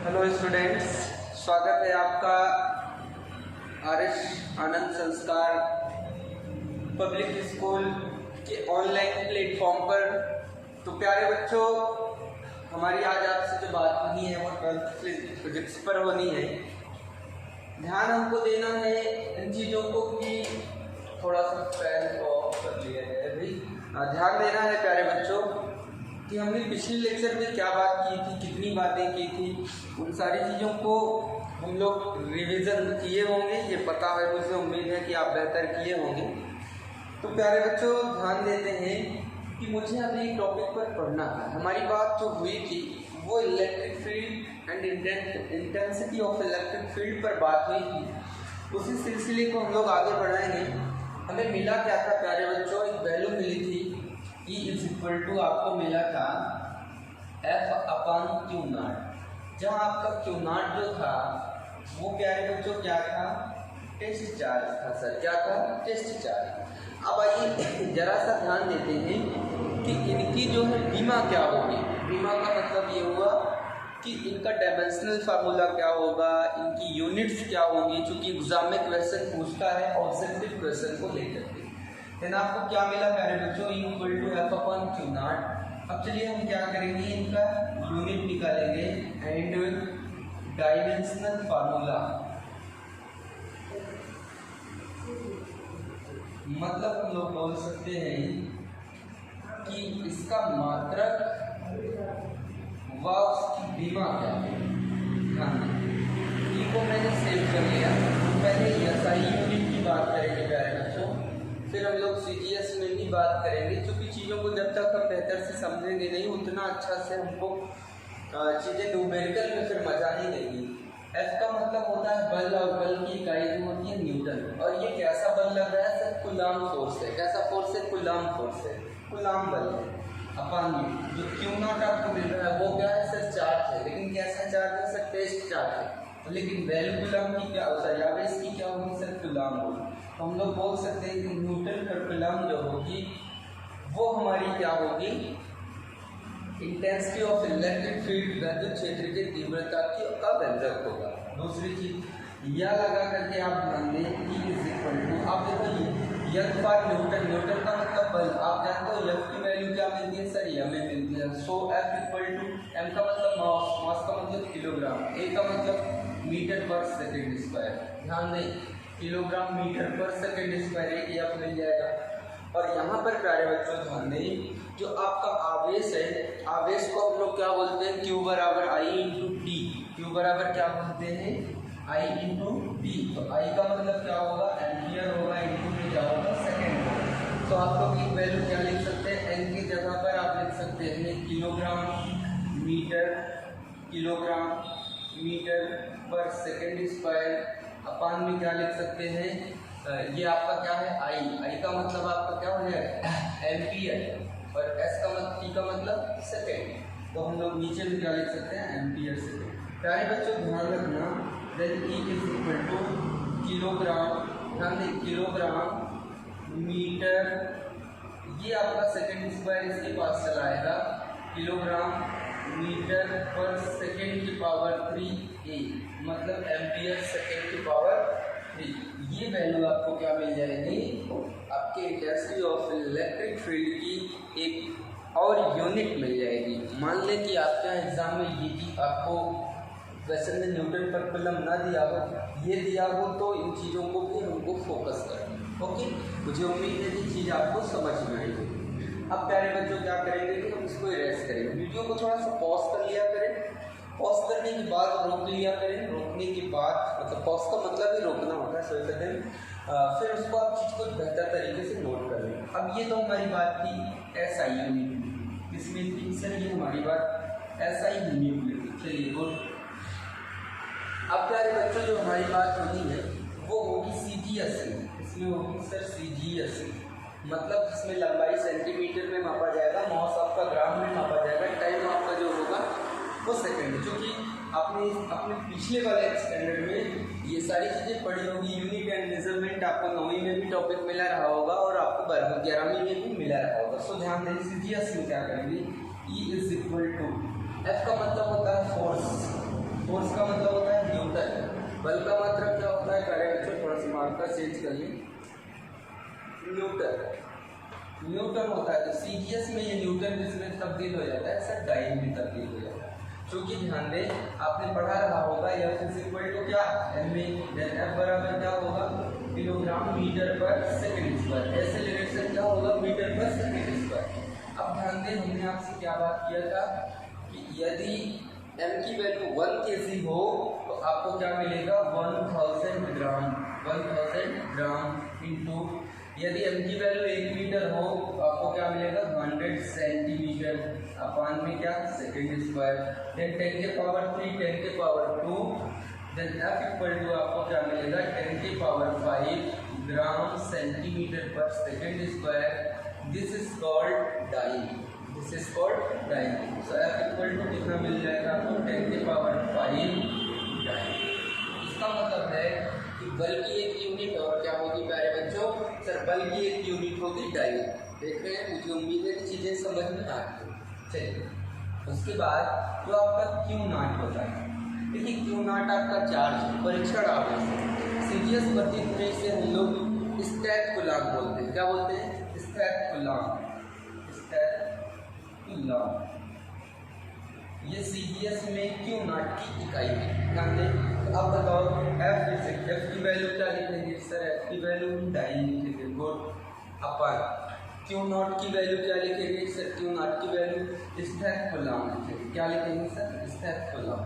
Hello students, स्वागत है आपका आर.एस. आनंद संस्कार पब्लिक स्कूल के ऑनलाइन प्लेटफॉर्म पर। तो प्यारे बच्चों, हमारी आज आपसे जो बात होनी है वो 12th फिजिक्स पर होनी है। ध्यान हमको देना है इन चीज़ों को कि थोड़ा सा फैन को ऑफ कर लिया है भाई। ध्यान देना है प्यारे बच्चों कि हमने पिछले लेक्चर में क्या बात की थी, कितनी बातें की थी, उन सारी चीज़ों को हम लोग रिवीजन किए होंगे। ये पता है, मुझे उम्मीद है कि आप बेहतर किए होंगे। तो प्यारे बच्चों, ध्यान देते हैं कि मुझे अभी टॉपिक पर पढ़ना है। हमारी बात जो हुई थी वो electric field and intensity of electric field पर बात हुई थी। उसी सिलसिले को हम लोग आगे बढ़ाएंगे। हमें मिला क्या था प्यारे बच्चों? एक वैल्यू मिली थी E = आपको मिला था F/Q0, जहाँ आपका Q0 जो था वो प्यारे बच्चों क्या था? टेस्ट चार्ज था सर। क्या था? Test charge. अब आइए जरा सा ध्यान देते हैं कि इनकी जो है बीमा क्या होगी। बीमा का मतलब ये हुआ कि इनका डायमेंशनल फार्मूला क्या होगा, इनकी यूनिट्स क्या होंगी, चूँकि एग्जाम में क्वेश्चन पूछता है ऑब्जेक्टिव क्वेश्चन को लेकर के। देन आपको क्या मिला प्यारे बच्चों? E = F/Q0। अब चलिए हम क्या करेंगे, इनका यूनिट निकालेंगे एंड डायमेंशनल फार्मूला, मतलब हम लोग बोल सकते हैं कि इसका मात्रक व उसकी बीमा क्या है। को मैंने सेव कर लिया। पहले SI यूनिट की बात करेंगे प्यारे बच्चों, फिर हम लोग CGS में भी बात करेंगे। क्योंकि चीज़ों को जब तक हम बेहतर से समझेंगे नहीं, उतना अच्छा से हमको चीज़ें न्यूमेरिकल में फिर मजा नहीं देगी। F का मतलब होता है बल, और बल की इकाई जो होती है न्यूटन। और ये कैसा बल लग रहा है सर? कूलाम फोर्स है। कैसा फोर्स है? कूलाम फोर्स है, कूलाम बल है अपन। जो Q0 आपको मिल रहा है वो क्या है सर? चार्ज है। लेकिन कैसा चार्ज है सर? टेस्ट चार्ज है। लेकिन वैल्यू कूलाम की क्या सर? आवेश की क्या होगी सर? कूलाम होगी। तो हम लोग बोल सकते हैं कि न्यूटन पर कूलाम जो होगी वो हमारी क्या होगी? इंटेंसिटी ऑफ इलेक्ट्रिक फील्ड, विद्युत क्षेत्र की तीव्रता का व्यंजक होगा। दूसरी चीज यह लगा करके आप ध्यान दें कि आप देखो F पर न्यूटन का मतलब बल। आप जानते हो F की वैल्यू क्या मिलती है सर? यह में मिलती है। सो F = M का मतलब मास का मतलब किलोग्राम, A का मतलब मीटर पर सेकेंड स्क्वायर। ध्यान दें, किलोग्राम मीटर पर सेकेंड स्क्वायर एक F मिल जाएगा। और यहाँ पर प्यारे बच्चों ध्यान दें, जो आपका आवेश है, आवेश को हम लोग क्या बोलते हैं? Q = I/T। Q बराबर क्या बोलते हैं? I/T। तो I का मतलब क्या होगा? एम्पियर होगा, इंटू में क्या होगा? सेकेंड होगा। तो आप लोग एक वैल्यू क्या लिख सकते हैं? N की जगह पर आप लिख सकते हैं किलोग्राम मीटर पर सेकेंड स्क्वायर। अपान में क्या लिख सकते हैं? ये आपका क्या है? I का मतलब आपका क्या हो जाएगा? एम्पियर। और T का मतलब सेकेंड। तो हम लोग नीचे में क्या लिख सकते हैं? Ampere second. प्यारे बच्चों ध्यान रखना, देन E = किलोग्राम। ध्यान दें, किलोग्राम मीटर, ये आपका सेकेंड स्क्वायर इसके पास चला आएगा। किलोग्राम मीटर पर सेकेंड की पावर 3 A, मतलब एम्पियर सेकेंड की पावर 3। ये वैल्यू आपको क्या मिल जाएगी? आपके इंटेंसिटी ऑफ इलेक्ट्रिक फील्ड की एक और यूनिट मिल जाएगी। मान लें कि आपका एग्जाम में ये चीज़ आपको क्वेश्चन में न्यूटन पर कूलम ना दिया हो, ये दिया हो, तो इन चीज़ों को भी हमको फोकस करना। ओके, मुझे उम्मीद है कि चीज़ आपको समझ में आई होगी। अब प्यारे बच्चों क्या करेंगे कि हम इसको इरेज करेंगे। वीडियो को थोड़ा सा पॉज कर लिया करें। पॉज करने के बाद रोक लिया करें। रोकने के बाद, मतलब पॉज का मतलब ही रोकना होता है, सही सेकेंड। फिर उसको आप चीज़ को बेहतर तरीके से नोट कर लें। अब ये तो हमारी बात थी SI यूनिट। इसमें थी सर ये हमारी बात SI यूनिट। चलिए गुड। अब प्यारे बच्चों जो हमारी बात होनी है वो होगी CGS में। इसमें होगी सर CGS, मतलब इसमें लंबाई सेंटीमीटर में मापा जाएगा, मास आपका ग्राम में मापा जाएगा, टाइम आपका जो होगा वो सेकंड। क्योंकि आपने अपने पिछले वाले स्टैंडर्ड में ये सारी चीज़ें पढ़ी होगी। यूनिट एंड मेजरमेंट आपको 9वीं में भी टॉपिक मिला रहा होगा और आपको 11वीं में भी मिला रहा होगा। सो ध्यान दें, CGS में क्या करेंगे? E = F का मतलब होता है फोर्स। फोर्स मार्कर चेंज कर लें, न्यूटन, न्यूटन होता है। तो सीजीएस में ये न्यूटन जिसमें तब्दील हो जाता है सर डाइन में तब्दील हो जाता है। क्योंकि ध्यान दें आपने पढ़ा रहा होगा F इज इक्वल टू क्या ma, देन F बराबर क्या होगा किलोग्राम मीटर पर सेकंड स्क्वायर, एक्सेलरेशन क्या होगा मीटर पर सेकंड स्क्वायर। अब ध्यान दें हमने आपसे क्या बात किया था कि यदि m की वैल्यू 1 kg हो तो आपको क्या मिलेगा 1000 ग्राम, 1000 ग्राम इंटू यदि m की वैल्यू 1 मीटर हो तो आपको क्या मिलेगा 100 सेंटीमीटर अपान में क्या सेकंड स्क्वायर, देन 10 के पावर 3 10 के power 2, then F equal to आपको क्या मिलेगा 10 के पावर 5 ग्राम सेंटीमीटर पर second square. This is called dyne, this is called dyne. So F equal to कितना मिल जाएगा आपको 10 के पावर 5 डाइन। इसका मतलब है कि बल की एक यूनिट और क्या होगी प्यारे बच्चों सर बल की एक यूनिट होगी डाइन। देख रहे हैं, मुझे उम्मीद है कि चीजें समझ में आ रही हैं। चलिए उसके बाद जो आपका क्यू नॉट होता है, देखिए क्यू नॉट आपका चार्ज परीक्षण आप सीजीएस प्रतीक में से हम लोग स्टैक कूलॉम बोलते हैं। क्या बोलते हैं स्टैक कूलॉम, स्टैक कूलॉम। ये सीजीएस में क्यू नॉट की इकाई है। ध्यान दें अब बताओ F की वैल्यू क्या लिखेंगे सर F की वैल्यू डाइन लिखेंगे गुड अपन क्यू नॉट की वैल्यू क्या लिखेंगे सर क्यू नॉट की वैल्यू स्टैक कूलॉम लिखेंगे। क्या लिखेंगे सर स्टैक कूलॉम।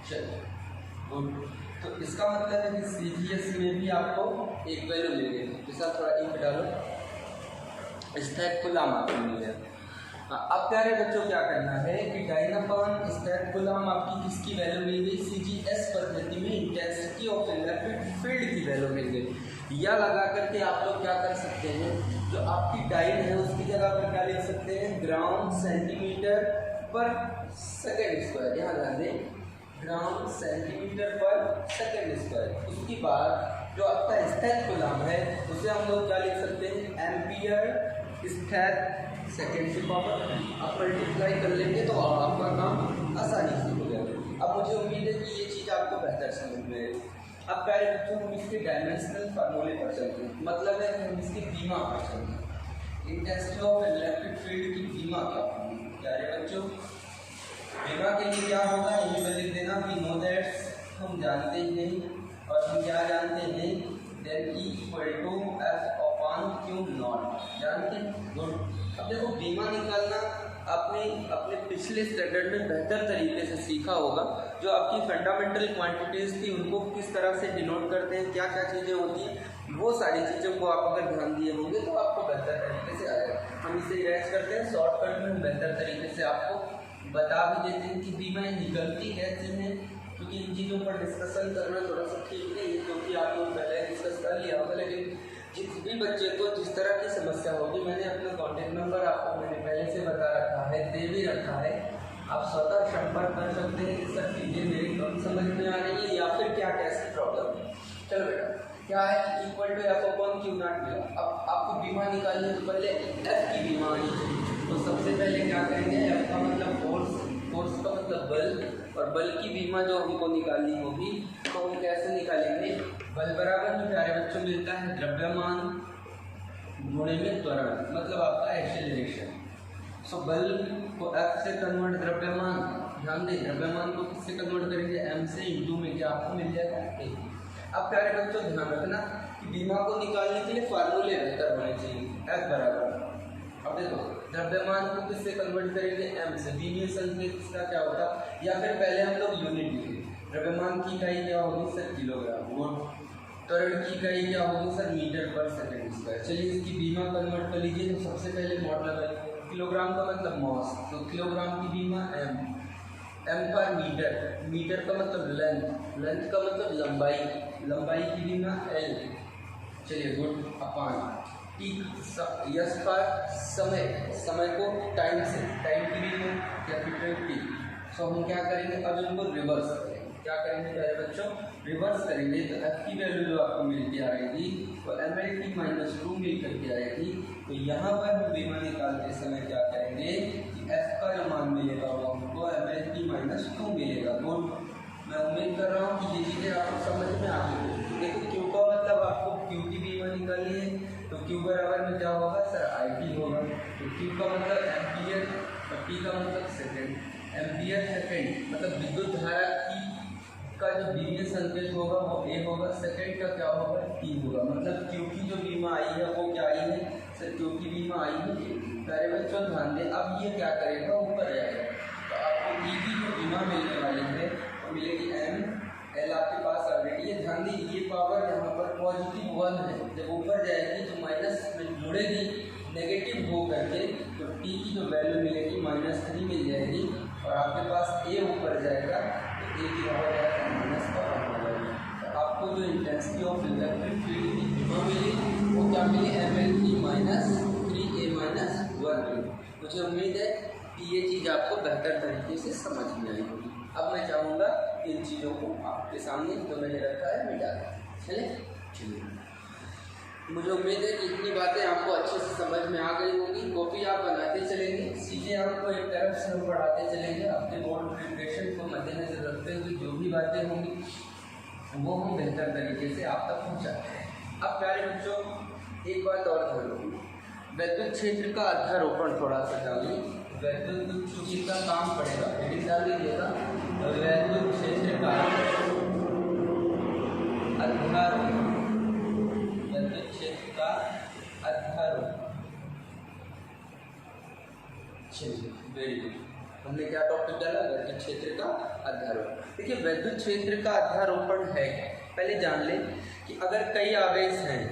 चलिए गुड, तो इसका मतलब है कि सीजीएस में भी आपको एक वैल्यू मिलेगी। जैसा थोड़ा इंक डालो स्टैक कूलॉम आपको मिलेगा। अब प्यारे बच्चों क्या करना है कि डाइन अपॉन स्टैक कूलॉम आपकी किसकी वैल्यू मिल गई सीजीएस पद्धति में इंटेंसिटी ऑफ इलेक्ट्रिक फील्ड की वैल्यू मिल गई। या लगा करके आप लोग क्या कर सकते हैं जो आपकी डाइन है उसकी जगह पर क्या लिख सकते हैं ग्राम सेंटीमीटर पर सेकेंड स्क्वायर। यहाँ ध्यान दें ग्राम सेंटीमीटर पर सेकेंड स्क्वायर। उसके बाद जो आपका स्टैक कूलॉम है उसे हम लोग क्या लिख सकते हैं एम्पियर स्टैक सेकेंड की पावर। आप मल्टीप्लाई कर लेंगे तो आपका काम आसानी से हो जाएगा। अब मुझे उम्मीद है कि ये चीज़ आपको बेहतर समझ में आएगी। अब प्यारे बच्चों हम इसके डायमेंशनल फार्मूले पर चलते हैं, मतलब है हम इसकी बीमा पर चलते हैं। इंटेंसिटी ऑफ इलेक्ट्रिक फील्ड की बीमा क्या होगी प्यारे बच्चों। बीमा के लिए क्या होगा ये मैं लिख देना वी नो दैट, हम जानते हैं और हम क्या जानते हैं then E equal to F upon Q naught जानते हैं गुड। अब देखो बीमा निकालना आपने अपने पिछले स्टैंडर्ड में बेहतर तरीके से सीखा होगा। जो आपकी फंडामेंटल क्वांटिटीज़ थी उनको किस तरह से डिनोट करते हैं, क्या क्या चीज़ें होती हैं, वो सारी चीज़ों को आप अगर ध्यान दिए होंगे तो आपको बेहतर तरीके से आएगा। हम इसे इरेज करते हैं शॉर्टकट में, हम बेहतर तरीके से आपको बता भी देते हैं कि बीमाएँ निकलती कैसे हैं, क्योंकि इन चीज़ों पर डिस्कशन करना थोड़ा सा ठीक नहीं है क्योंकि आप लोग पहले डिस्कस कर लिया होगा। लेकिन जिस भी बच्चे को जिस तरह की समस्या होगी मैंने अपना कॉन्टैक्ट नंबर आपको मैंने पहले से बता रखा है, दे भी रखा है, आप स्वतः संपर्क कर सकते हैं कि सर चीज़ें मेरी कम समझ में आ रही है या फिर क्या कैसी प्रॉब्लम है। चलो बेटा क्या है equal to F upon Q naught मिला। अब आपको बीमा निकालनी है तो पहले F की बीमा आनी चाहिए। तो सबसे पहले क्या करेंगे F का मतलब फोर्स, फोर्स का मतलब बल, और बल की बीमा जो हमको निकालनी होगी तो हम कैसे निकालेंगे बल बराबर में प्यारे बच्चों मिलता है द्रव्यमान गुणे में त्वरण, मतलब आपका एक्सेलरेशन। सो बल को F से कन्वर्ट द्रव्यमान, ध्यान दें द्रव्यमान को किससे कन्वर्ट करेंगे m से, इंटू में क्या आपको मिल जाएगा a। अब प्यारे बच्चों ध्यान रखना कि बीमा को निकालने के लिए फार्मूले बेहतर होने चाहिए। F बराबर अब देखो द्रव्यमान को किससे कन्वर्ट करेंगे m से, बीमीय संकेत इसका क्या होता है, या फिर पहले हम लोग यूनिट लिखेंगे। द्रव्यमान की इकाई क्या होगी सर किलोग्राम, त्वरण की इकाई क्या होगी सर मीटर पर सेकंड स्क्वायर। चलिए इसकी बीमा कन्वर्ट कर लीजिए। तो सबसे पहले मॉडल लगाइए, किलोग्राम का मतलब मॉस, तो किलोग्राम की बीमा m, m पर मीटर, मीटर का मतलब लेंथ, लेंथ का मतलब लंबाई, लंबाई की बीमा l। चलिए गुड अपान टी, यस पर समय, समय को टाइम से, टाइम की बीमा कैपिटल T। सो हम क्या करेंगे अब इनको रिवर्स करेंगे। क्या करेंगे प्यारे बच्चों रिवर्स करेंगे तो F की वैल्यू जो आपको मिलती आएगी वो mlt माइनस 2 मिल करके आएगी। तो यहाँ पर हम बीमा निकालते समय क्या करेंगे कि F का जो मान मिलेगा वो हमको mlt माइनस 2 मिलेगा। गुड, मैं उम्मीद कर रहा हूँ कि ये चीज़ें आपको समझ में आ गई। देखो क्यू का मतलब आपको Q बराबर में क्या होगा सर IT होगा। तो Q का मतलब एम्पियर और T का मतलब सेकेंड। एम्पियर सेकेंड मतलब विद्युत धारा की का जो बीमीय संकेत होगा वो A होगा, सेकेंड का क्या होगा T होगा। मतलब Q की जो बीमा आई है वो क्या आई है सर, Q की बीमा आई है। सारे बच्चों ध्यान दें, अब ये क्या करेगा ऊपर जाएगा, तो आपको E की जो बीमा मिलने वाली है वो मिलेगी M L आपके पास ऑलरेडी है। ध्यान दें ये पावर यहाँ पर पॉजिटिव 1 है, जब ऊपर जाएगी तो माइनस में जुड़ेगी नेगेटिव हो करके, तो T की जो वैल्यू मिलेगी -3 मिल जाएगी और आपके पास A ऊपर जाएगा तो A की वहाँ जाएगा माइनस का हो जाएगी। तो आपको जो इंटेंसिटी ऑफ इलेक्ट्रिक फील्ड की बीमा मिली वो क्या मिली ML -3A-1 मिली। मुझे उम्मीद है कि ये चीज़ आपको बेहतर तरीके से समझ में आई होगी। अब मैं चाहूँगा इन चीज़ों को आपके सामने जो मैंने रखा है मिटा दें। चलिए मुझे उम्मीद है कि इतनी बातें आपको अच्छे से समझ में आ गई होगी। कॉपी आप बनाते चलेंगे, चीज़ें आपको एक तरफ से हम पढ़ाते चलेंगे। अपने बोर्ड प्रिपरेशन को मद्देनजर रखते हुए जो भी बातें होंगी वो हम बेहतर तरीके से आप तक पहुँचाते हैं। अब प्यारे बच्चों एक बात और कर लो, विद्युत क्षेत्र का अध्यारोपण थोड़ा सा जानिए। विद्युत चूंकि का काम पड़ेगा, हेडिंग डाल दीजिएगा, विद्युत क्षेत्र का अध्यारोपण, विद्युत क्षेत्र का अध्यारोपण। वेरी गुड, हमने क्या टॉपिक डाला, विद्युत क्षेत्र का अध्यारोपण। देखिए विद्युत क्षेत्र का अध्यारोपण है क्या, पहले जान लें कि अगर कई आवेश हैं,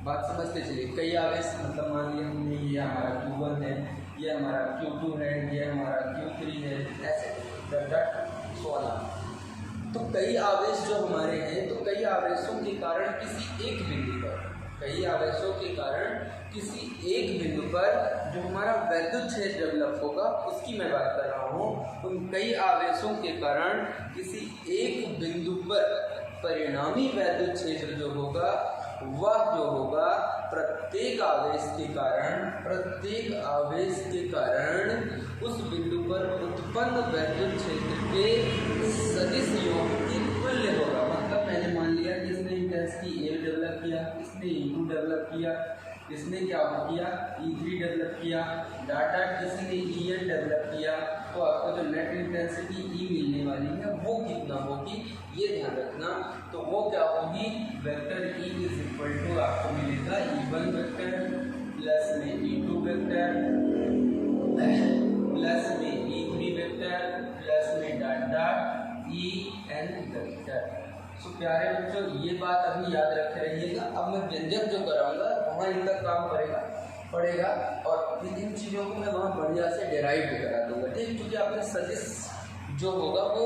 बात समझते चलिए, कई आवेश मतलब मान लिया हमने ये हमारा Q1 है, ये हमारा Q2 है, ये हमारा Q3 है, ऐसे तो कई आवेश जो हमारे हैं, तो कई आवेशों के कारण किसी एक बिंदु पर, कई आवेशों के कारण किसी एक बिंदु पर जो हमारा वैद्युत क्षेत्र डेवलप होगा उसकी मैं बात कर रहा हूँ। उन कई आवेशों के कारण किसी एक बिंदु पर परिणामी वैद्युत क्षेत्र जो होगा वह जो होगा प्रत्येक आवेश के कारण उस बिंदु पर उत्पन्न वैद्युत क्षेत्र के सदिश योग के तुल्य होगा। मतलब मैंने मान लिया कि इसने इंटेंसिटी A डेवलप किया, इसने E2 डेवलप किया, इसने क्या किया E3 डेवलप किया, डाटा किसी ने En डेवलप किया, तो आपको जो नेट इंटेंसिटी E मिलने वाली है वो कितना होगी ये ध्यान रखना। तो वो क्या होगी, vector E is equal to आपको मिलेगा E1 वेक्टर प्लस में E2 वेक्टर प्लस में E3 वेक्टर प्लस में डाटा En वेक्टर। तो प्यारे बच्चों ये बात अभी याद रखे रहिएगा। अब मैं व्यंजक जो कराऊंगा वहाँ इनका काम पड़ेगा और इन चीज़ों को मैं वहाँ बढ़िया से डेराइव भी करा दूंगा, ठीक। क्योंकि आपने सदिश जो होगा वो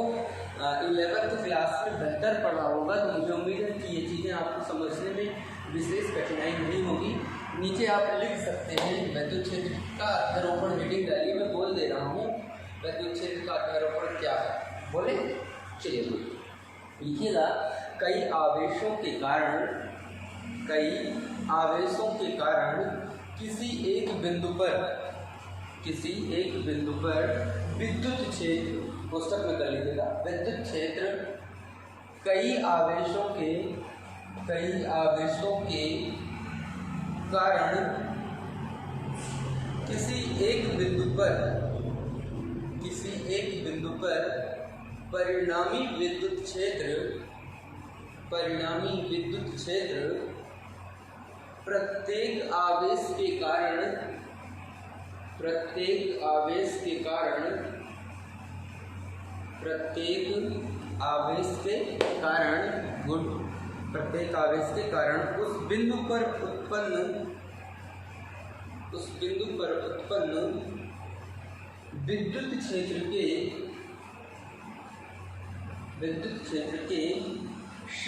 11th क्लास में बेहतर पढ़ा होगा, तो मुझे उम्मीद है कि ये चीज़ें आपको समझने में विशेष कठिनाई नहीं होगी। नीचे आप लिख सकते हैं विद्युत क्षेत्र का अध्यारोपण, हेडिंग डालिए, मैं बोल दे रहा हूँ विद्युत क्षेत्र का अध्यारोपण क्या है, बोले चलिए लिखिएगा। कई आवेशों के कारण किसी एक बिंदु पर विद्युत क्षेत्र, पुस्तक में कर लीजिएगा, विद्युत क्षेत्र कई आवेशों के कारण किसी एक बिंदु पर परिणामी विद्युत क्षेत्र प्रत्येक आवेश के कारण उस बिंदु पर उत्पन्न विद्युत क्षेत्र के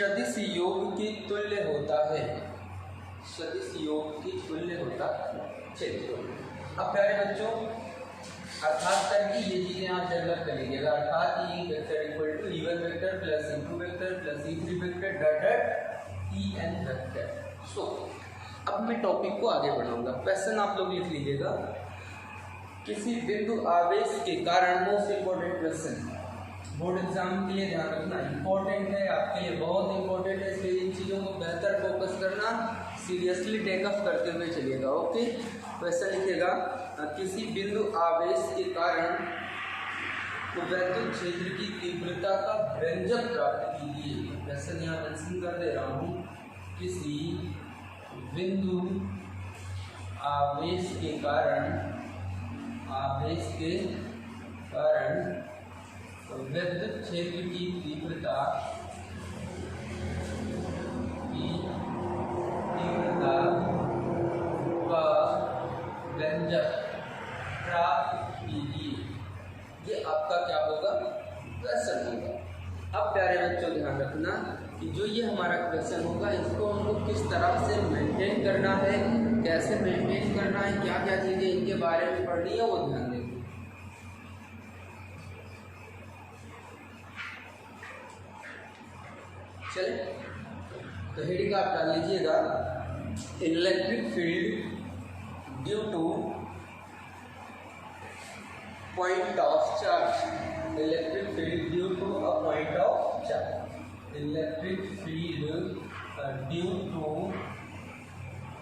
सदिश योग के तुल्य होता है। चलिए अब प्यारे बच्चों अर्थात करके ये चीज़ें आप डेवलप कर लीजिएगा। अर्थात E vector equal to E1 vector plus E2 vector plus E3 vector dot En vector. So अब मैं टॉपिक को आगे बढ़ाऊंगा। क्वेश्चन आप लोग लिख लीजिएगा। किसी बिंदु आवेश के कारण, most important question, board exam के लिए ध्यान रखना इम्पोर्टेंट है, आपके लिए बहुत इम्पोर्टेंट है, इसलिए इन चीज़ों को बेहतर फोकस करना, सीरियसली टेकअप करते हुए चलिएगा। ओके, वैसा लिखेगा किसी बिंदु आवेश के कारण विद्युत क्षेत्र की तीव्रता का व्यंजक प्राप्त कीजिए। वैसे यहाँ मेंशन कर दे रहा हूँ, किसी बिंदु आवेश के कारण विद्युत क्षेत्र की तीव्रता का व्यंजक प्राप्त कीजिए। ये आपका क्या होगा, क्वेश्चन होगा। अब प्यारे बच्चों ध्यान रखना कि जो ये हमारा क्वेश्चन होगा, इसको हमको किस तरह से मेंटेन करना है, कैसे मेंटेन करना है, क्या क्या चीज़ें इनके बारे में पढ़नी है, वो ध्यान देंगे। चलिए, तो हेडिंग आप डाल लीजिएगा, electric field due to point of charge. Electric field due to a point of charge. Electric field due to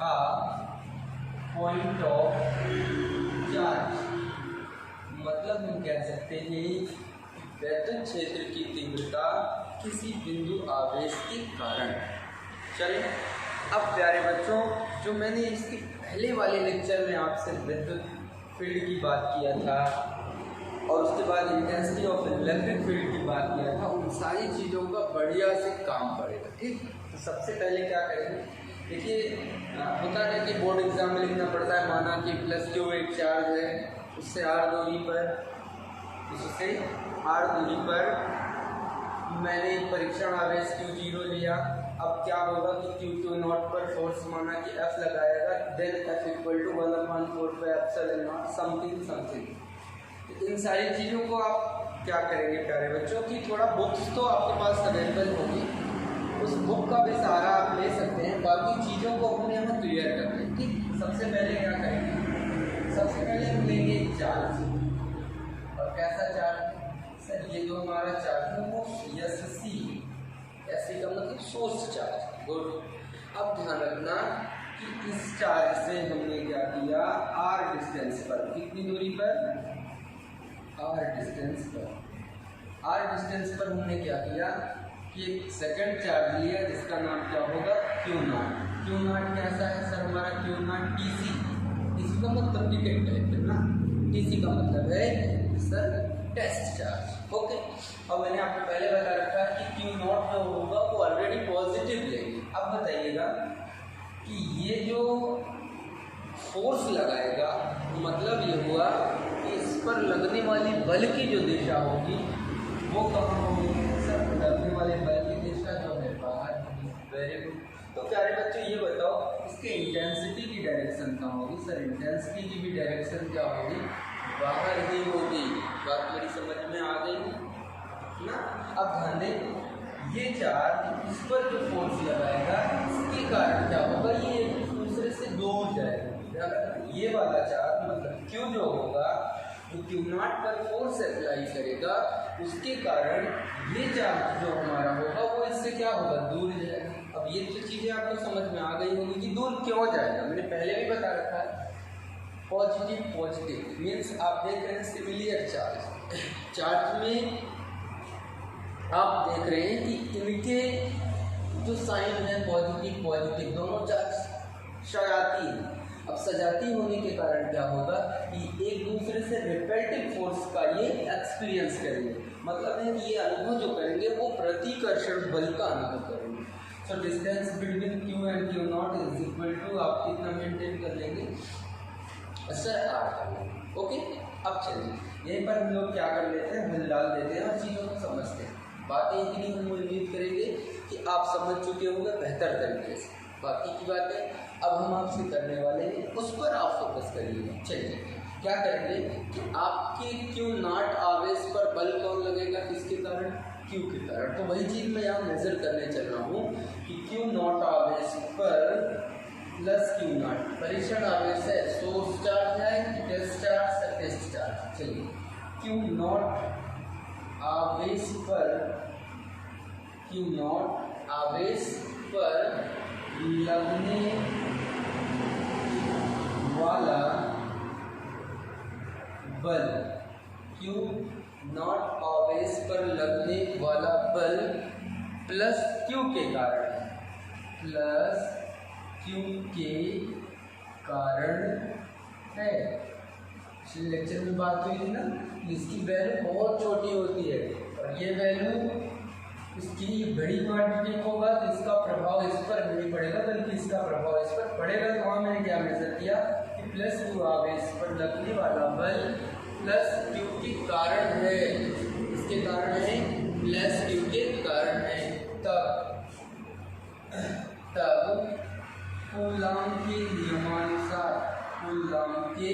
a point of charge, मतलब हम कह सकते हैं विद्युत क्षेत्र की तीव्रता किसी बिंदु आवेश के कारण। चलिए, अब प्यारे बच्चों, जो मैंने इसके पहले वाले लेक्चर में आपसे विद्युत फील्ड की बात किया था और उसके बाद इंटेंसिटी ऑफ इलेक्ट्रिक फील्ड की बात किया था, उन सारी चीज़ों का बढ़िया से काम पड़ेगा। ठीक, तो सबसे पहले क्या करेंगे, देखिए होता है कि बोर्ड एग्जाम में लिखना पड़ता है, माना कि प्लस क्यू एक चार्ज है, उससे आर दूरी पर मैंने परीक्षण आवेश Q0 लिया। अब क्या होगा कि Q2 पर फोर्स माना कि F लगाएगा, then F equal to 1/4 something. इन सारी चीज़ों को आप क्या करेंगे प्यारे बच्चों कि थोड़ा बुक्स तो आपके पास अवेलेबल होगी, उस बुक का भी सहारा आप ले सकते हैं, बाकी चीज़ों को अपने यहाँ क्लियर करते हैं। ठीक, सबसे पहले क्या करेंगे, सबसे पहले हम लेंगे चार्ज। और कैसा चार्ज सर, ये जो हमारा चार्ज है वो SC, SC का मतलब सोर्स चार्ज। गुड, अब ध्यान रखना कि इस चार्ज से हमने क्या किया, R डिस्टेंस पर, कितनी दूरी पर, R डिस्टेंस पर हमने क्या किया कि एक सेकंड चार्ज लिया जिसका नाम क्या होगा, Q0 कैसा है सर हमारा, Q0 TC का मतलब टिकट है ना, TC का मतलब है सर टेस्ट चार्ज। ओके, अब मैंने आपको पहले बता रखा है कि Q0 जो होगा वो ऑलरेडी पॉजिटिव लेंगे। अब बताइएगा कि ये जो फोर्स लगाएगा, मतलब ये हुआ कि इस पर लगने वाली बल की जो दिशा होगी वो कहाँ होगी सर, लगने वाले बल की दिशा जो है बाहर होगी। Very good. तो प्यारे बच्चों ये बताओ इसके इंटेंसिटी की डायरेक्शन कहाँ होगी सर, इंटेंसिटी की भी डायरेक्शन क्या होगी, बाहर ही होगी। बात मेरी समझ में आ गई ना। अब ध्यान दें, ये चार्ज इस पर जो फोर्स लगाएगा इसके कारण क्या होगा, ये एक दूसरे से दूर जाएगा। ये वाला चार्ज मतलब Q जो होगा, जो Q0 पर फोर्स अप्लाई करेगा, उसके कारण ये चार्ज जो हमारा होगा वो इससे क्या होगा, दूर जाएगा। अब ये जो चीज़ें आपको समझ में आ गई होगी कि दूर क्यों जाएगा, मैंने पहले भी बता रखा है। पॉजिटिव मीन्स आप देख रहे हैं सिमिलर चार्ज में आप देख रहे हैं कि इनके जो साइन है पॉजिटिव दोनों चार्ज सजाती है। अब सजाती होने के कारण क्या होगा कि एक दूसरे से रिपेल्टिव फोर्स का ये एक्सपीरियंस करेंगे, मतलब है कि ये अनुभव जो करेंगे वो प्रतिकर्षण बल का अनुभव करेंगे। So distance between Q and Q0 is equal to, आप कितना मेंटेन कर लेंगे सर, R। ओके, अब चलिए यहीं पर हम लोग क्या कर लेते हैं, हल डाल देते हैं और चीज़ों को समझते हैं। बातें इतनी हम उम्मीद करेंगे कि आप समझ चुके होंगे बेहतर तरीके से। बाकी की बातें अब हम आपसे करने वाले हैं, उस पर आप फोकस करिएगा। चलिए क्या करेंगे कि आपके Q0 आवेश पर बल कौन लगेगा, किसके कारण, Q के कारण। तो वही चीज़ मैं यहाँ मेजर करने चल रहा हूँ कि Q0 आवेश पर प्लस Q0 परीक्षण आवेश है, सोर्स चार्ज है कि टेस्ट चार्ज, चलिए Q0 आवेश पर Q नॉट आवेश पर लगने वाला बल, Q नॉट आवेश पर लगने वाला बल प्लस Q के कारण है, प्लस Q के कारण है। पिछले लेक्चर में बात हुई थी ना, इसकी वैल्यू बहुत छोटी होती है और ये वैल्यू इसकी बड़ी क्वांटिटी होगा तो इसका प्रभाव इस पर नहीं पड़ेगा बल्कि इसका प्रभाव इस पर पड़ेगा। तो वहाँ मैंने क्या मेजर किया कि प्लस Q आवेश पर लगने वाला बल प्लस Q के कारण है, इसके कारण है प्लस Q के कारण है। तब कूलॉम के नियमानुसार, कूलॉम के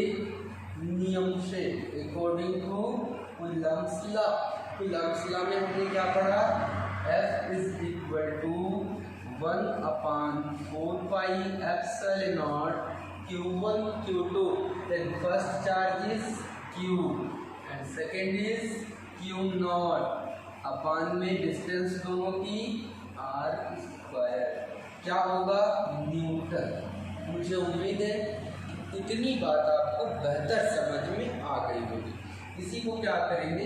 नियम से, according to Coulomb's law, Coulomb's law में हमने क्या पढ़ा, F is equal to 1/4 pi epsilon naught Q1 Q2, then first charge is Q and second is Q naught upon में डिस्टेंस दोनों की R स्क्वायर, क्या होगा न्यूटन। मुझे उम्मीद है इतनी बात आपको बेहतर समझ में आ गई होगी। इसी को क्या करेंगे,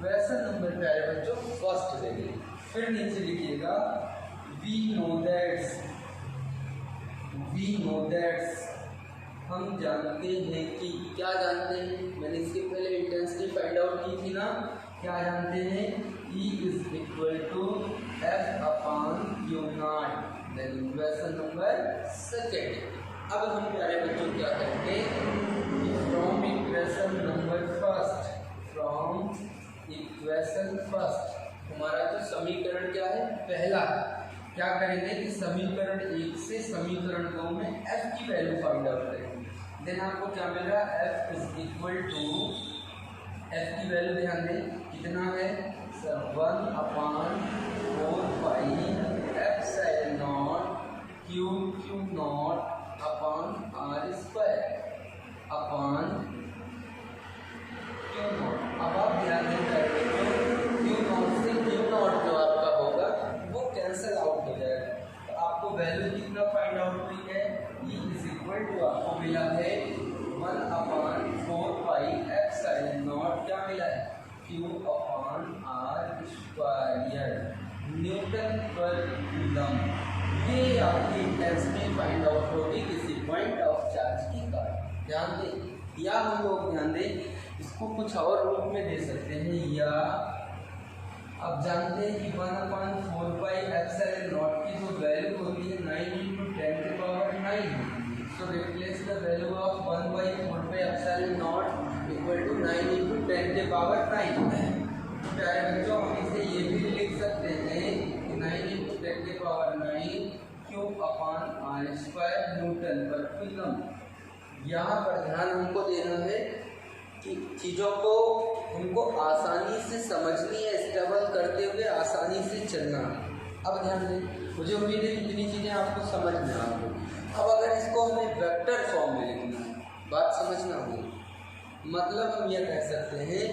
वैसा नंबर प्यारे बच्चों फर्स्ट देंगे, फिर नीचे लिखिएगा वी नो दैट्स हम जानते हैं कि, क्या जानते हैं, मैंने इसके पहले इंटेंसिटी फाइंड आउट की थी ना, क्या जानते हैं, E is equal to F upon Q naught, then equation number second. अब हम प्यारे बच्चों क्या करेंगे, from equation number first, from equation first हमारा जो समीकरण क्या है, पहला, क्या करेंगे कि समीकरण 1 से समीकरण 2 में F की वैल्यू फाइंड आउट करेंगे। देन आपको क्या मिल रहा है, F is equal to, F की वैल्यू ध्यान दें कितना है, 1/4 pi epsilon naught Q naught upon R square upon Q naught. अब आप ध्यान दें Q नॉट से Q नॉट जो आपका होगा वो कैंसिल आउट हो जाएगा, तो आपको वैल्यू कितना फाइंड आउट हुई है, E इज इक्वल टू आपको मिला है 1/4 पाई एप्सिलॉन नॉट, क्या मिला है Q अपान R स्क्वायर न्यूटन पर कूलम। ये आपकी इंटेंसिटी फाइंड आउट होगी किसी पॉइंट ऑफ चार्ज की कारण, ध्यान दें। या हम लोग ध्यान दें इसको कुछ और रूप में दे सकते हैं, या आप जानते हैं कि 1/4 पाई एप्सिलॉन नॉट की जो वैल्यू होती है 9 × 10⁹ so replace the value of 1/4 pi epsilon naught equal to 9 × 10⁹। प्यारे बच्चों हम इसे ये भी लिख सकते हैं कि 9 × 10⁹ Q अपान R स्क्वायर न्यूटन पर कूलम। यहाँ पर ध्यान हमको देना है कि चीज़ों को हमको आसानी से समझनी है, स्टेबल करते हुए आसानी से चलना। अब ध्यान दें, मुझे उम्मीद है कितनी चीज़ें आपको समझ में आ गई। अब अगर इसको हमें वेक्टर फॉर्म में लिखना है, बात समझना होगी, मतलब हम यह कह सकते हैं,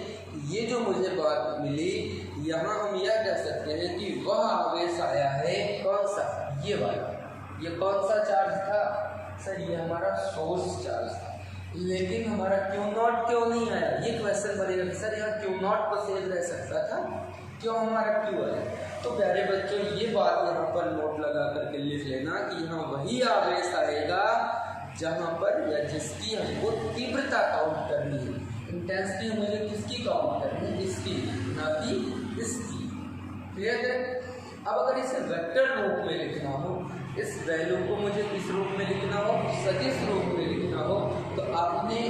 ये जो मुझे बात मिली यहाँ हम यह कह सकते हैं कि वह आवेश आया है, कौन सा, ये वाला, ये कौन सा चार्ज था सर, ये हमारा सोर्स चार्ज था, लेकिन हमारा Q नॉट क्यों नहीं आया, ये क्वेश्चन बनेगा कि सर यहाँ Q नॉट को सेव रह सकता था, क्यों हमारा Q आया। तो प्यारे बच्चों ये बात यहाँ पर नोट लगा करके लिख लेना कि यहाँ वही आवेश आएगा जहाँ पर या जिसकी हमको तीव्रता काउंट करनी है, इंटेंसिटी मुझे किसकी काउंट करनी है, इसकी, ना कि इसकी, क्लियर है। अब अगर इसे वेक्टर रूप में लिखना हो, इस वैल्यू को मुझे किस रूप में लिखना हो, सदिश रूप में लिखना हो, तो आपने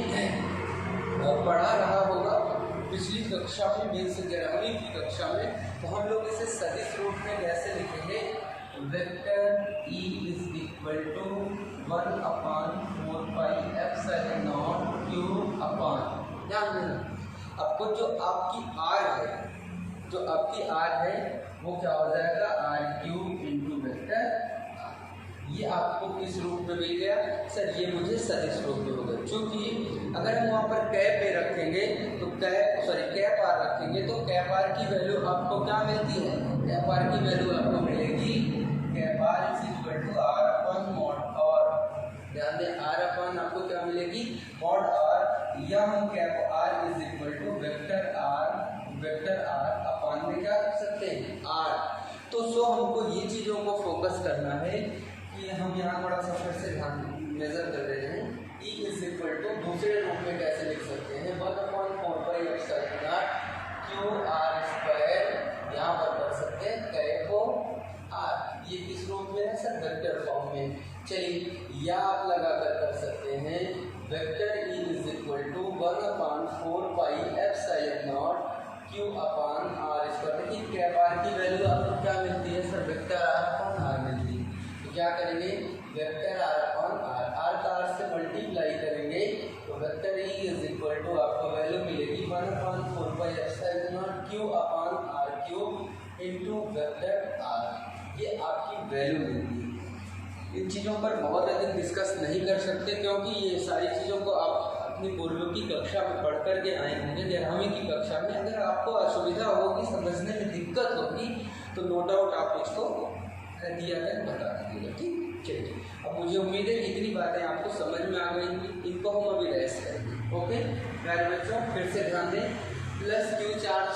पढ़ा रहा होगा पिछली कक्षा में, मीन्स 11वीं की कक्षा में, तो हम लोग इसे सदिश रूप में कैसे लिखेंगे, vector E is equal to 1/4 pi epsilon naught Q upon, ध्यान देना आपको जो आपकी R है, जो आपकी R है वो क्या हो जाएगा, R³ इंटू वेक्टर, ये आपको किस रूप में मिल गया सर, ये मुझे सदिश रूप में हो गया। चूँकि अगर हम वहाँ पर कैप ए रखेंगे तो कैप आर रखेंगे तो कैप आर की वैल्यू आपको क्या मिलती है, कैप आर की वैल्यू आपको मिलेगी cap R is equal to R upon mod और, ध्यान दें आर अपॉन आपको क्या मिलेगी मॉड आर, या हम cap R is equal to vector R upon में क्या कर सकते हैं आर। तो सो हमको ये चीज़ों को फोकस करना है कि हम यहाँ थोड़ा सा फिर से ध्यान मेजर कर रहे हैं। E इज इक्वल टू दूसरे रूप में कैसे लिख सकते हैं 1/4π क्यू आर स्क्वायर, यहाँ पर कर सकते हैं कैप आर, ये किस रूप में है सर वेक्टर फॉर्म में। चलिए या आप लगा कर सकते हैं vector E is equal to 1/4πε0 Q upon R square. देखिए कैप आर की वैल्यू आपको क्या मिलती है sir vector R upon R मिलती है, तो क्या करेंगे वेक्टर आर अपॉन आर का आर से मल्टीप्लाई करेंगे तो vector E is equal to आपको वैल्यू मिलेगी 1/4πε0 Q upon R cube into vector R, ये आपकी वैल्यू मिलती है। इन चीज़ों पर बहुत अधिक डिस्कस नहीं कर सकते क्योंकि ये सारी चीज़ों को आप अपनी पूर्व की कक्षा में पढ़ कर के आए होंगे 11वीं की कक्षा में। अगर आपको असुविधा होगी समझने में दिक्कत होगी तो नो डाउट आप मुझको दिया कर बता दीजिएगा, ठीक। चलिए अब मुझे उम्मीद है कि इतनी बातें आपको समझ में आ गई, इनको हम अभी रेस्ट करेंगे। ओके प्यारे बच्चों फिर से ध्यान दें प्लस क्यू चार्ज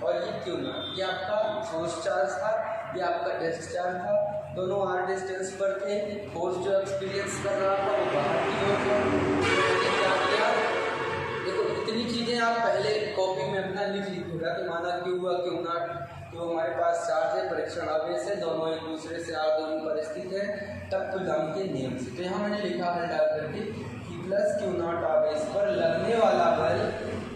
और ये क्यू नॉट, ये आपका फोर्स चार्ज था, ये आपका टेस्ट चार्ज था, दोनों आर डिस्टेंस पर थे। फोर्स जो एक्सपीरियंस कर रहा था वो बाहर की ओर था। देखो इतनी चीज़ें आप पहले कॉपी में अपना लिख लीजिएगा कि माना क्यू हुआ क्यू नॉट, तो हमारे पास चार्ज है परीक्षण आवेश है, दोनों एक दूसरे से आदमी पर स्थित है, तब कूलॉम के नियम से। तो यहाँ मैंने लिखा है डाल करके कि प्लस क्यू नॉट आवेश पर लगने वाला बल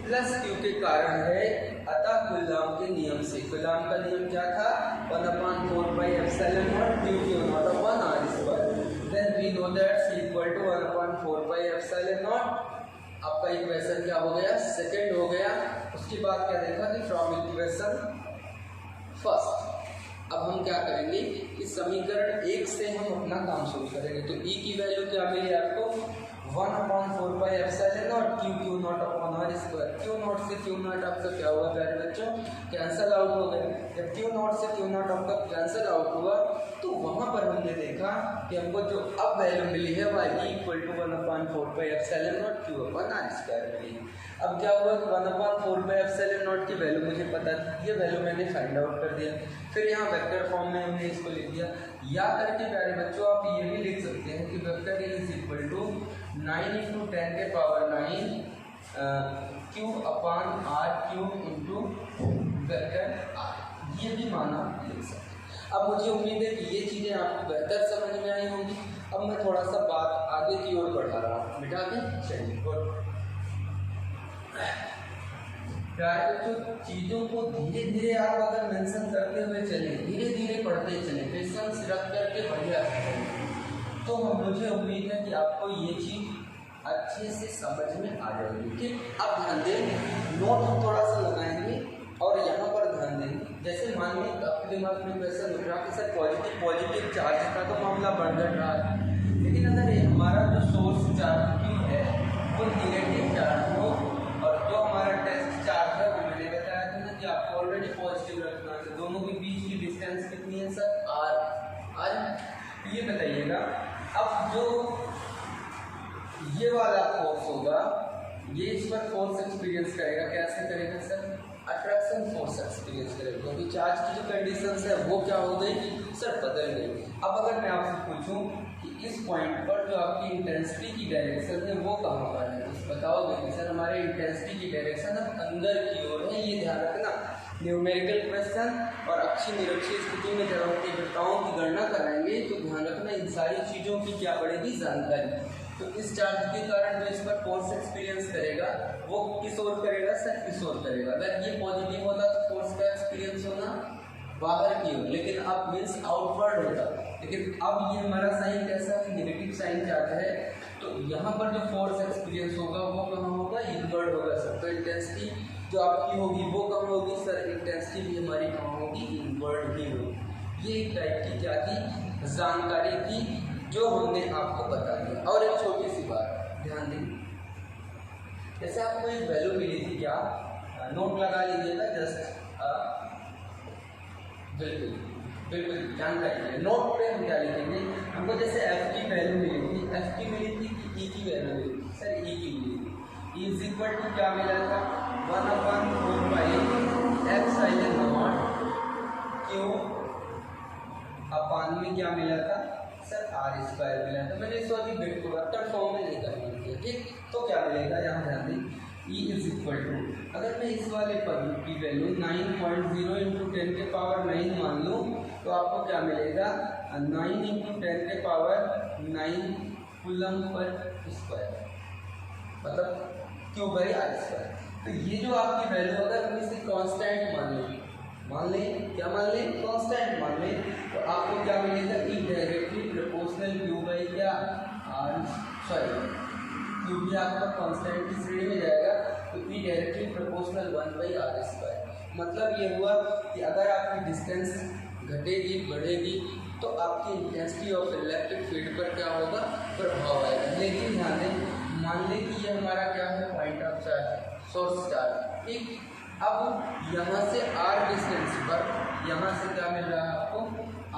प्लस क्यू के कारण है, अतः कूलॉम के नियम से। कूलॉम का नियम क्या था 1/4πε0 Q naught upon R square. Then we know that C equal to 1/4πε0। आपका इक्वेशन क्या हो गया सेकंड हो गया। उसके बाद क्या देखा कि फ्रॉम इक्वेशन फर्स्ट अब हम क्या करेंगे कि समीकरण 1 से हम अपना काम शुरू करेंगे। तो E की वैल्यू क्या मिली आपको 1/4πε0 Q naught upon R square. Q naught से क्यू नॉट आपका क्या हुआ प्यारे बच्चों कैंसल आउट हो गए। जब क्यू नॉट से क्यू नॉट आपका कैंसल आउट हुआ तो वहाँ पर हमने देखा कि हमको जो अब वैल्यू मिली है वह E equal to 1/4πε0 Q upon R square मिली। अब क्या हुआ कि 1/4πε0 की वैल्यू मुझे पता थी, ये वैल्यू मैंने फाइंड आउट कर दिया। फिर यहाँ वेक्टर फॉर्म में हमने इसको लिख दिया। या करके प्यारे बच्चों आप ये भी लिख सकते हैं कि vector is equal to 9 × 10⁹ Q upon R cube into vector R, ये भी माना लिख सकते हैं। अब मुझे उम्मीद है कि ये चीज़ें आपको बेहतर समझ में आई होंगी। अब मैं थोड़ा सा बात आगे की ओर बढ़ा रहा हूँ, मिटा के चलिए। प्यारे बच्चों चीज़ों को धीरे धीरे आप अगर मेंशन करते हुए चले, धीरे धीरे पढ़ते चले, पेशेंस रख करके बढ़िया से, तो मुझे उम्मीद है कि आपको ये चीज़ अच्छे से समझ में आ जाएगी, ठीक। अब ध्यान दें नोट हम थोड़ा सा लगाएंगे और यहाँ पर ध्यान देंगे। जैसे मान लीजिए आपके दिमाग में क्वेश्चन उठ रहा कि सर पॉजिटिव चार्ज का तो मामला बढ़ रहा है, लेकिन अगर हमारा जो सोर्स चार्ज क्यों है वो निगेटिव चार्ज हो और जो हमारा टेस्ट चार्ज है वो मैंने बताया था ना कि आपको ऑलरेडी पॉजिटिव रखना है, दोनों के बीच की डिस्टेंस कितनी है सर आर। ये बताइएगा अब जो ये वाला फोर्स होगा ये इस पर फोर्स एक्सपीरियंस करेगा, कैसे करेगा सर अट्रैक्शन फोर्स एक्सपीरियंस करेगा, क्योंकि चार्ज की जो कंडीशंस है वो क्या हो गई सर बदल गई। अब अगर मैं आपसे पूछूं कि इस पॉइंट पर जो आपकी इंटेंसिटी की डायरेक्शन है वो कहाँ पर है, तो बताओगे कि सर हमारे इंटेंसिटी की डायरेक्शन अब अंदर की ओर है। ये ध्यान रखना न्यूमेरिकल क्वेश्चन और अक्षीय निरक्षीय स्थिति में जब हम तीव्रताओं की गणना कराएंगे तो ध्यान रखना इन सारी चीज़ों की क्या बढ़ेगी जानकारी। तो इस चार्ज के कारण जो इस पर फोर्स एक्सपीरियंस करेगा वो किस ओर करेगा सर इस ओर करेगा। अगर ये पॉजिटिव होता तो फोर्स का एक्सपीरियंस होना बाहर की ओर, लेकिन अब मीन्स आउटवर्ड होता। लेकिन अब ये हमारा साइन कैसा है नेगेटिव साइन चार्ज है, तो यहाँ पर जो फोर्स एक्सपीरियंस होगा वो कहाँ होगा इनवर्ड होगा सर। तो इंटेंसिटी जो आपकी होगी वो कम होगी सर, इंटेंसिटी भी हमारी कहाँ होगी इनवर्ड ही होगी। ये एक टाइप की क्या थी जानकारी थी जो हमने आपको बता दिया। और एक छोटी सी बात ध्यान दें, जैसे आपको एक वैल्यू मिली थी, क्या नोट लगा लीजिएगा, जस्ट बिल्कुल बिल्कुल ध्यान रखिए। नोट पे हम क्या लिखेंगे, हमको जैसे एफ की वैल्यू मिली थी, एफ की मिली थी कि ई की वैल्यू मिली थी, सर ई की मिली थी। ई इज इक्वल टू क्या मिला था, 1/4 एप्सिलॉन नॉट क्यू अपान में क्या मिला था सर, आर स्क्वायर मिला था। मैंने इसको अभी वेक्टर फॉर्म में नहीं करना है, ठीक। तो क्या मिलेगा, यहाँ ध्यान दें, E इज इक्वल टू, अगर मैं इस वाले पद की वैल्यू 9.0 इंटू 10 के पावर 9 मान लूँ तो आपको क्या मिलेगा, 9 इंटू 10 के पावर 9 कूलम पर स्क्वायर, मतलब क्यू बाई आर स्क्वायर। तो ये जो आपकी वैल्यू, अगर हम इसे कांस्टेंट मान लें, क्या मान लें, कांस्टेंट मान लें, तो आपको क्या मिलेगा, ई डायरेक्टली प्रोपोर्शनल क्यू बाई क्या आर, सॉरी क्यू भी आपका कांस्टेंट की श्रेणी में जाएगा, तो ई डायरेक्टली प्रोपोर्शनल 1/r²। मतलब ये हुआ कि अगर आपकी डिस्टेंस घटेगी बढ़ेगी तो आपकी इंटेंसिटी ऑफ इलेक्ट्रिक फील्ड पर क्या होगा, प्रभाव आएगा। लेकिन ध्यान दें, मान लें कि ये हमारा क्या है, point of charge, source charge, ठीक। अब यहाँ से r डिस्टेंस पर, यहाँ से क्या मिल रहा है आपको,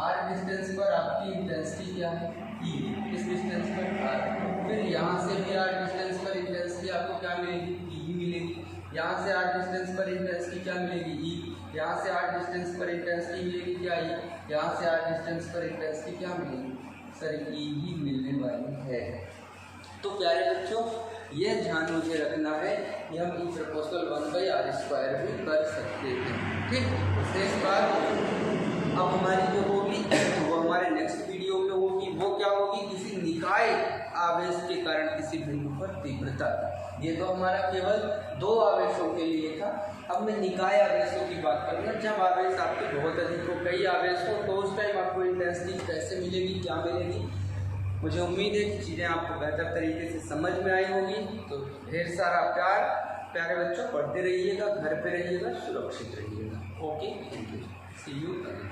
r डिस्टेंस पर आपकी इंटेंसिटी क्या है, E, इस डिस्टेंस पर r, फिर यहाँ से भी r डिस्टेंस पर इंटेंसिटी आपको क्या मिलेगी, E मिलेगी। यहाँ से r डिस्टेंस पर इंटेंसिटी क्या मिलेगी, E, यहाँ से r डिस्टेंस पर इंटेंसिटी मिलेगी क्या, E, यहाँ से r डिस्टेंस पर इंटेंसिटी क्या मिलेगी सर, E ही मिलने वाली है। तो प्यारे बच्चों, ये ध्यान मुझे रखना है कि हम ई प्रोपोर्शनल 1/r² भी कर सकते हैं, ठीक। शेष बात अब हमारी जो होगी वो हमारे नेक्स्ट वीडियो में होगी। वो क्या होगी, किसी निकाय आवेश के कारण किसी बिंदु पर तीव्रता। ये तो हमारा केवल 2 आवेशों के लिए था। अब मैं निकाय आवेशों की बात करूँगा, जब आवेश आपके बहुत अधिक हो, कई आवेश हो, तो उस टाइम आपको इंटेंसिटी कैसे मिलेगी, क्या मिलेगी। मुझे उम्मीद है कि चीज़ें आपको बेहतर तरीके से समझ में आई होगी। तो ढेर सारा प्यार, प्यारे बच्चों, पढ़ते रहिएगा, घर पे रहिएगा, सुरक्षित रहिएगा। Okay, thank you, see you again.